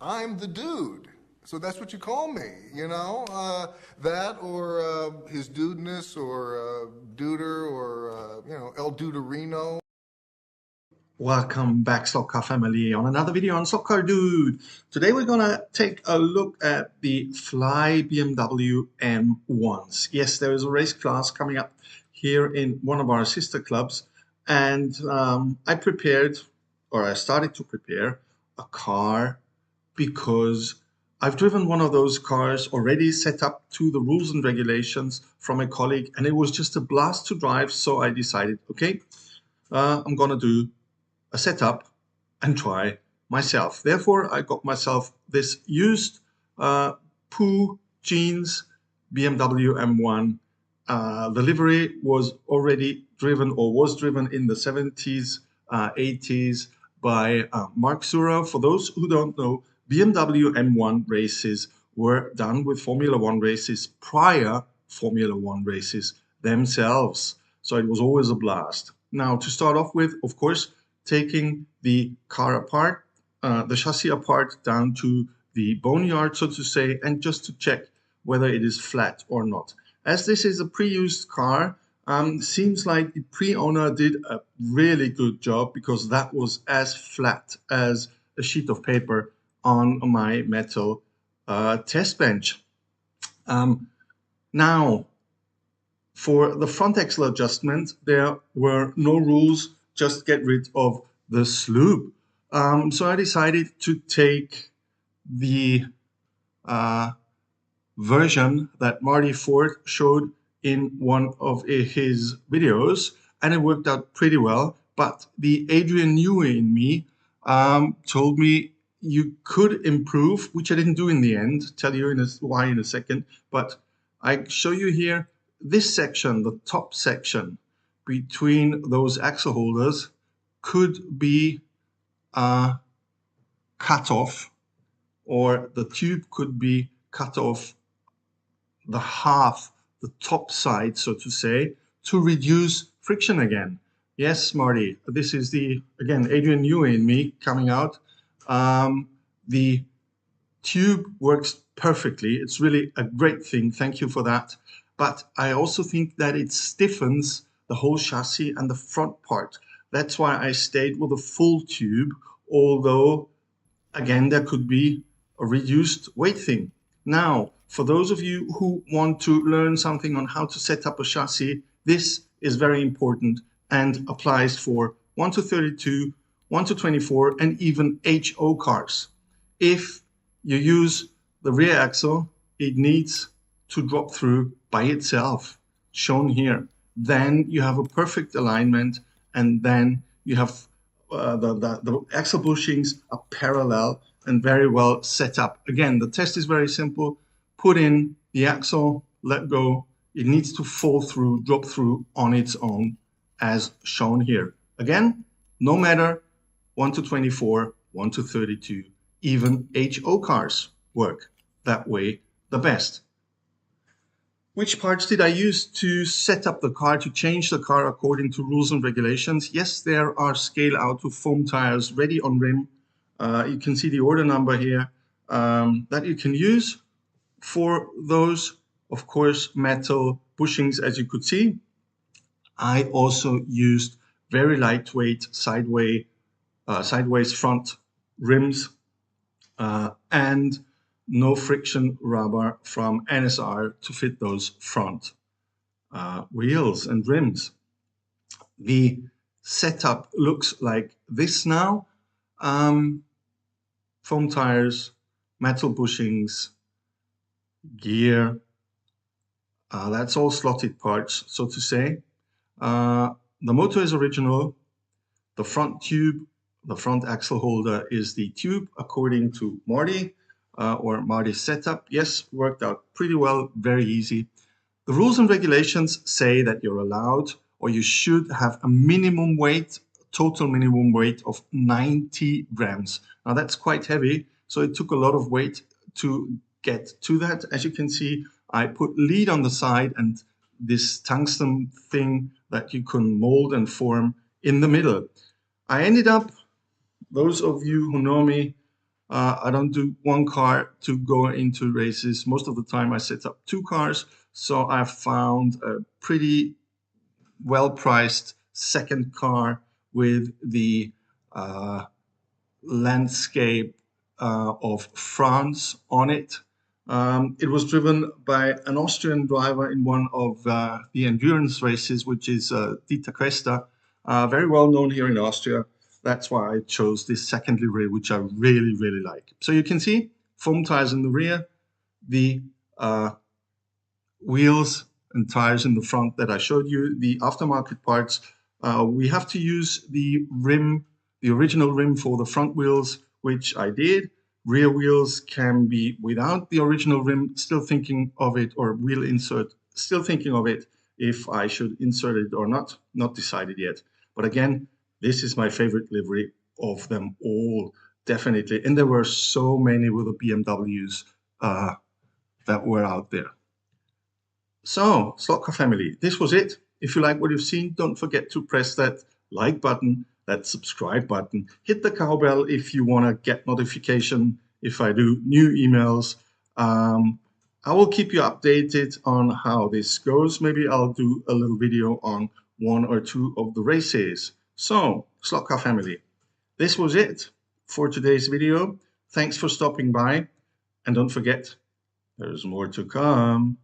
I'm the dude. So that's what you call me, you know? That or his dudeness or duder or, El Duderino. Welcome back, Slotcar family, on another video on Slotcar Dude. Today we're gonna take a look at the Fly BMW M1s. Yes, there is a race class coming up here in one of our sister clubs, and I started to prepare a car because I've driven one of those cars already set up to the rules and regulations from a colleague, and it was just a blast to drive. So I decided, okay, I'm gonna do a setup and try myself. Therefore, I got myself this used Pooh Jeans BMW M1. The livery was already driven or was driven in the 70s, 80s by Mark Zura. For those who don't know, BMW M1 races were done with Formula One races prior Formula One races themselves. So it was always a blast. Now, to start off with, of course, taking the car apart, the chassis apart down to the boneyard, so to say, and just to check whether it is flat or not. As this is a pre-used car, seems like the pre-owner did a really good job because that was as flat as a sheet of paper on my metal test bench. Now, for the front axle adjustment, there were no rules, just get rid of the sloop. So I decided to take the version that Marty Ford showed in one of his videos, and it worked out pretty well. But the Adrian Newey in me told me you could improve, which I didn't do in the end. Tell you why in a second. But I show you here this section, the top section between those axle holders, could be cut off, or the tube could be cut off the top side, so to say, to reduce friction again. Yes, Marty, this is again, Adrian Newey and me coming out. The tube works perfectly. It's really a great thing. Thank you for that. But I also think that it stiffens the whole chassis and the front part. That's why I stayed with a full tube, although, again, there could be a reduced weight thing. Now, for those of you who want to learn something on how to set up a chassis, this is very important and applies for 1 to 32, 1 to 24, and even HO cars. If you use the rear axle, it needs to drop through by itself, shown here. Then you have a perfect alignment, and then you have the axle bushings are parallel and very well set up. Again, the test is very simple. Put in the axle, let go. It needs to fall through, drop through on its own, as shown here. Again, no matter 1 to 24, 1 to 32, even HO cars work that way the best. Which parts did I use to set up the car, to change the car according to rules and regulations? Yes, there are scale out to foam tires ready on rim. You can see the order number here that you can use. For those, of course, metal bushings, as you could see. I also used very lightweight sideways front rims and no friction rubber from NSR to fit those front wheels and rims. The setup looks like this now. Foam tires, metal bushings, gear. That's all slotted parts, so to say. The motor is original. The front tube, the front axle holder is the tube according to Marty. Or Marty's setup. Yes, worked out pretty well, very easy. The rules and regulations say that you're allowed, or you should have a minimum weight, total minimum weight of 90 grams. Now that's quite heavy, so it took a lot of weight to get to that. As you can see, I put lead on the side and this tungsten thing that you can mold and form in the middle. I ended up, those of you who know me, I don't do one car to go into races. Most of the time I set up two cars. So I found a pretty well-priced second car with the landscape of France on it. It was driven by an Austrian driver in one of the endurance races, which is Dieter Questa, very well known here in Austria. That's why I chose this second livery, which I really, really like. So you can see foam tires in the rear, the wheels and tires in the front that I showed you. The aftermarket parts, we have to use the rim, the original rim for the front wheels, which I did. Rear wheels can be without the original rim, still thinking of it, or wheel insert, still thinking of it if I should insert it or not decided yet. But again, this is my favorite livery of them all, definitely. And there were so many with the BMWs that were out there. So, Slotcar family, this was it. If you like what you've seen, don't forget to press that like button, that subscribe button. Hit the cowbell if you want to get notification if I do new emails. I will keep you updated on how this goes. Maybe I'll do a little video on one or two of the races. So, Slotcar family, this was it for today's video. Thanks for stopping by. And don't forget, there's more to come.